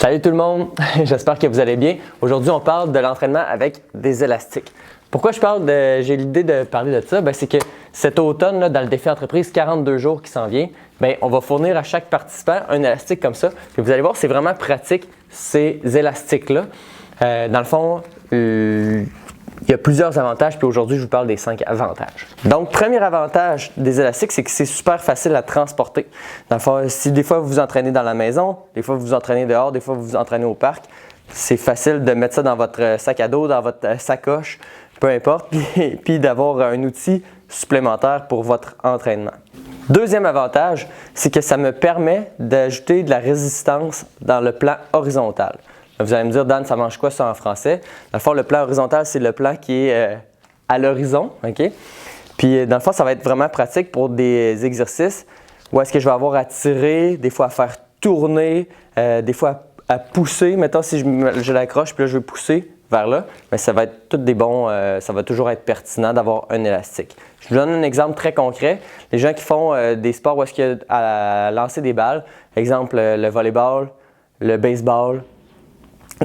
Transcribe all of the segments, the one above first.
Salut tout le monde, j'espère que vous allez bien. Aujourd'hui, on parle de l'entraînement avec des élastiques. Pourquoi j'ai l'idée de parler de ça? C'est que cet automne, là, dans le défi entreprise 42 jours qui s'en vient, on va fournir à chaque participant un élastique comme ça. Puis vous allez voir, c'est vraiment pratique, ces élastiques-là. Dans le fond, il y a plusieurs avantages, puis aujourd'hui, je vous parle des 5 avantages. Donc, premier avantage des élastiques, c'est que c'est super facile à transporter. Dans le fond, si des fois vous vous entraînez dans la maison, des fois vous vous entraînez dehors, des fois vous vous entraînez au parc, c'est facile de mettre ça dans votre sac à dos, dans votre sacoche, peu importe, puis d'avoir un outil supplémentaire pour votre entraînement. Deuxième avantage, c'est que ça me permet d'ajouter de la résistance dans le plan horizontal. Vous allez me dire, Dan, ça mange quoi ça en français? Dans le fond, le plan horizontal, c'est le plan qui est à l'horizon. OK? Puis, dans le fond, ça va être vraiment pratique pour des exercices où est-ce que je vais avoir à tirer, des fois à faire tourner, des fois à pousser. Mettons, si je l'accroche, puis là, je veux pousser vers là, mais ça va être tout des bons, ça va toujours être pertinent d'avoir un élastique. Je vous donne un exemple très concret. Les gens qui font des sports où est-ce qu'il y a à lancer des balles, exemple le volleyball, le baseball,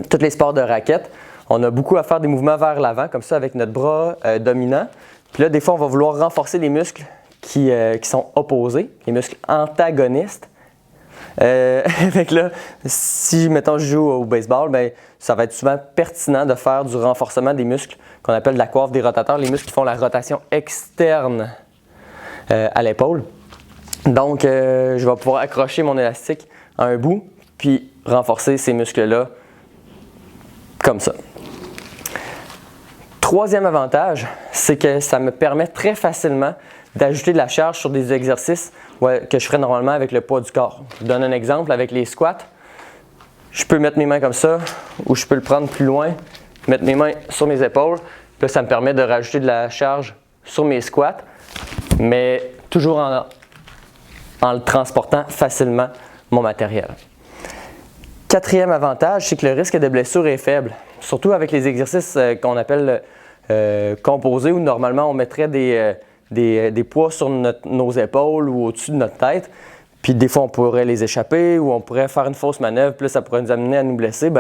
tous les sports de raquettes, on a beaucoup à faire des mouvements vers l'avant, comme ça, avec notre bras dominant. Puis là, des fois, on va vouloir renforcer les muscles qui sont opposés, les muscles antagonistes. Fait là, si, mettons, je joue au baseball, ça va être souvent pertinent de faire du renforcement des muscles qu'on appelle la coiffe des rotateurs, les muscles qui font la rotation externe à l'épaule. Donc, je vais pouvoir accrocher mon élastique à un bout, puis renforcer ces muscles-là comme ça. Troisième avantage, c'est que ça me permet très facilement d'ajouter de la charge sur des exercices que je ferais normalement avec le poids du corps. Je vous donne un exemple avec les squats. Je peux mettre mes mains comme ça ou je peux le prendre plus loin, mettre mes mains sur mes épaules. Là, ça me permet de rajouter de la charge sur mes squats, mais toujours en le transportant facilement mon matériel. Quatrième avantage, c'est que le risque de blessure est faible, surtout avec les exercices qu'on appelle composés où normalement on mettrait des poids sur nos épaules ou au-dessus de notre tête. Puis des fois, on pourrait les échapper ou on pourrait faire une fausse manœuvre, puis là, ça pourrait nous amener à nous blesser.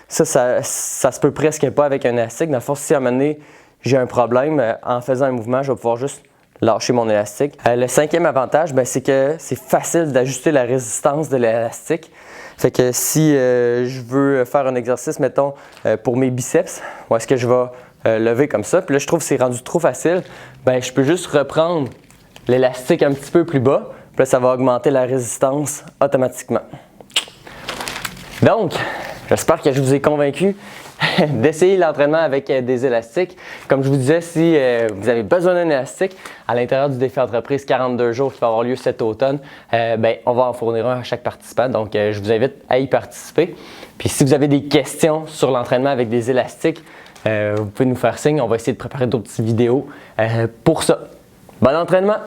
Ça se peut presque pas avec un élastique. Dans le fond, si à un moment donné, j'ai un problème, en faisant un mouvement, je vais pouvoir juste lâcher mon élastique. Le cinquième avantage, c'est que c'est facile d'ajuster la résistance de l'élastique. Fait que si je veux faire un exercice, mettons, pour mes biceps, où est-ce que je vais lever comme ça, puis là, je trouve que c'est rendu trop facile, je peux juste reprendre l'élastique un petit peu plus bas, puis là, ça va augmenter la résistance automatiquement. Donc, j'espère que je vous ai convaincu d'essayer l'entraînement avec des élastiques. Comme je vous disais, si vous avez besoin d'un élastique à l'intérieur du défi entreprise 42 jours qui va avoir lieu cet automne, on va en fournir un à chaque participant. Donc, je vous invite à y participer. Puis, si vous avez des questions sur l'entraînement avec des élastiques, vous pouvez nous faire signe. On va essayer de préparer d'autres petites vidéos pour ça. Bon entraînement!